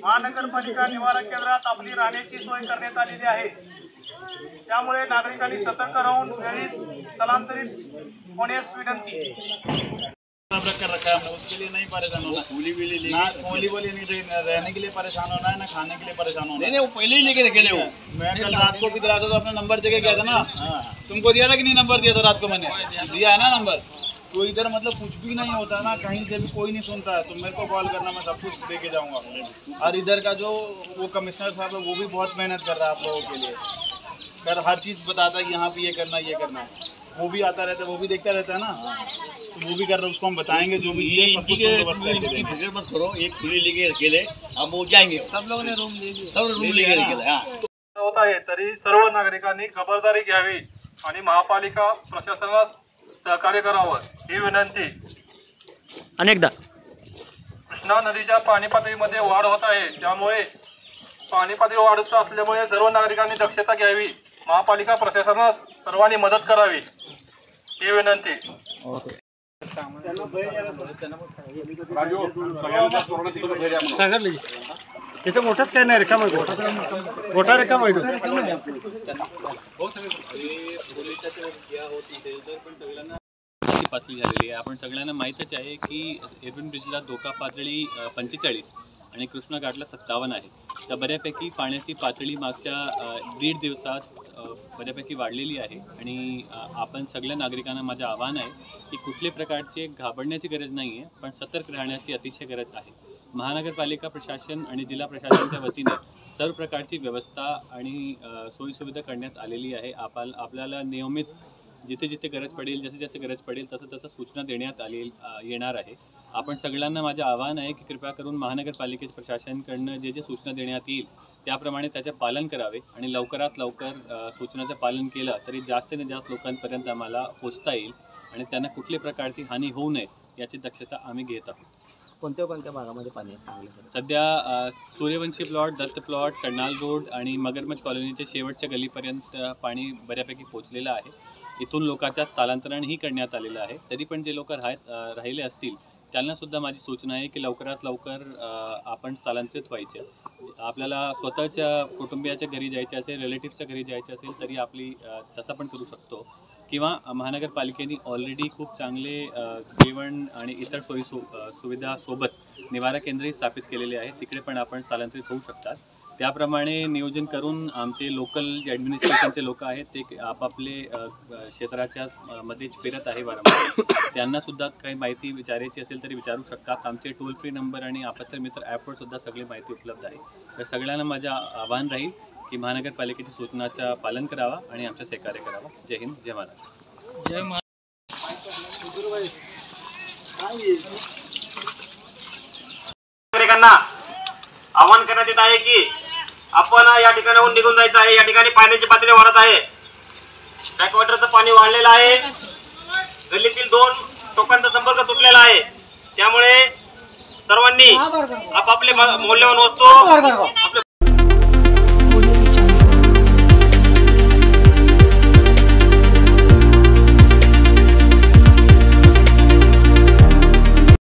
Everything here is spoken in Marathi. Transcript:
महानगरपालिका निवारा केंद्रात आपली राहण्याची सोय करण्यात आलेली आहे। त्यामुळे नागरिकांनी सतर्क राहून वेळीच स्थलांतरित होण्यास विनंती। कर रखा है, उसके लिए नहीं परेशान होना। कोली बोली नहीं रहने के लिए परेशान होना है, ना खाने के लिए परेशान होना है। नहीं वो पहले ही लेके रखे हो। मैं कल रात को भी दिला था तो अपना नंबर देके गया था ना। तुमको दिया था कि नहीं नंबर दिया था रात को? मैंने दिया है ना नंबर। तो इधर मतलब कुछ भी नहीं होता ना, कहीं से भी कोई नहीं सुनता है तो मेरे को कॉल करना, मैं सब कुछ देके जाऊंगा। और इधर का जो वो कमिश्नर साहब है वो भी बहुत मेहनत कर रहा है आप लोगों के लिए। सर हर चीज़ बताता है यहाँ पे ये करना है। वो भी आता रहता है, वो भी देखता रहता है ना, तो वो भी कर रहा है। उसको हम बताएंगे जो भी फिक्र मत करो। एक खुली लेके अकेले हम वो जाएंगे, सब लोगों ने रूम लेके अकेले होत आहे। तरी सर्व नागरिकांनी खबरदारी घ्यावी आणि महापालिका प्रशासनास सहकार्य करावं ही विनंती। अनेकदा कृष्णा नदीच्या पाणी पातळीमध्ये वाढ होत आहे, त्यामुळे पाणी पातळी वाढत असल्यामुळे सर्व नागरिकांनी दक्षता घ्यावी, महापालिका प्रशासनास सर्वांनी मदत करावी ही विनंती। तिथे मोठाच काय नाही, रिकाम मोठा रिकाम पातळी झालेली आहे। आपण सगळ्यांना माहीतच आहे की एव्हन ब्रिजला धोका पातळी 45 आणि कृष्णा घाटला 57 आहे। तर बऱ्यापैकी पाण्याची पातळी मागच्या 1.5 दिवसात बऱ्यापैकी वाढलेली आहे आणि आपण सगळ्या नागरिकांना माझं आव्हान आहे की कुठल्याही प्रकारचे घाबरण्याची गरज नाही आहे, पण सतर्क राहण्याची अतिशय गरज आहे। महानगरपालिका प्रशासन आणि जिल्हा प्रशासनाच्या वतीने सर्व प्रकारची व्यवस्था आणि सोयीसुविधा करण्यात आलेली आहे। आपल्याला नियमित जिथे जिथे गरज पडेल, जसे जसे गरज पडेल तसं सूचना देण्यात येणार आहे। आपण सगळ्यांना माझं आव्हान आहे की कृपया करून महानगरपालिकेच्या प्रशासनाकडून जे सूचना देण्यात येईल त्याप्रमाणे त्याचे पालन करावे आणि लवकरात लवकर सूचनाचं पालन केलं तरी जास्तीत जास्त लोकांपर्यंत आम्हाला पोहोचता येईल आणि त्यांना कुठल्याही प्रकारची हानी होऊ नये याची दक्षता आम्ही घेत आहोत। कोणत्या भागामध्ये पाणी आहे? सध्या Suryavanshi plot, Dutt plot, Karnal road आणि मगरमच्छ कॉलनीच्या शेवटच्या गलीपर्यंत पाणी बऱ्यापैकी पोहोचलेलं आहे। इथून लोकांच्या स्थलांतरणही करण्यात आलेलं आहे। तरी पण जे लोक राहिले असतील त्यांना सुद्धा माझी सूचना आहे की लवकरात लवकर आपण स्थलांतरित व्हायचे। आपल्याला स्वतःच्या कुटुंबियाच्या घरी जायचे असेल, रिलेटिव्हच्या घरी जायचे असेल तरी आपली तसं पण करू शकतो, किंवा महानगरपालिकेने ऑलरेडी खूप चांगले जेवण आणि इतर सुविधा सोबत निवारा केंद्रही स्थापित केलेले आहे, तिकडे पण आपण स्थलांतरित होऊ शकतात। त्याप्रमाणे नियोजन करून आमचे लोकल जे ॲडमिनिस्ट्रेशनचे लोक आहेत ते आपापले क्षेत्राच्या मध्येच फिरत आहे वारंवार। त्यांना सुद्धा काही माहिती विचारायची असेल तरी विचारू शकतात। आमचे टोल फ्री नंबर आणि आपत्ती मित्र ॲपवर सुद्धा सगळी माहिती उपलब्ध आहे। तर सगळ्यांना माझं आव्हान राहील की महानगरपालिकेच्या सूचनाचं पालन करावा आणि आमचं सहकार्य करावं। जय हिंद, जय महाराष्ट्र। जय नागरिकांना आवाहन करण्यात येत आहे की आपण या ठिकाणाहून निघून जायचं आहे। या ठिकाणी पाण्याची पातळी वाढत आहे, बॅकवॉटरचं पाणी वाढलेलं आहे, गल्लीतील 2 टोकांचा संपर्क तुटलेला आहे। त्यामुळे सर्वांनी आपापले मौल्यवान वस्तू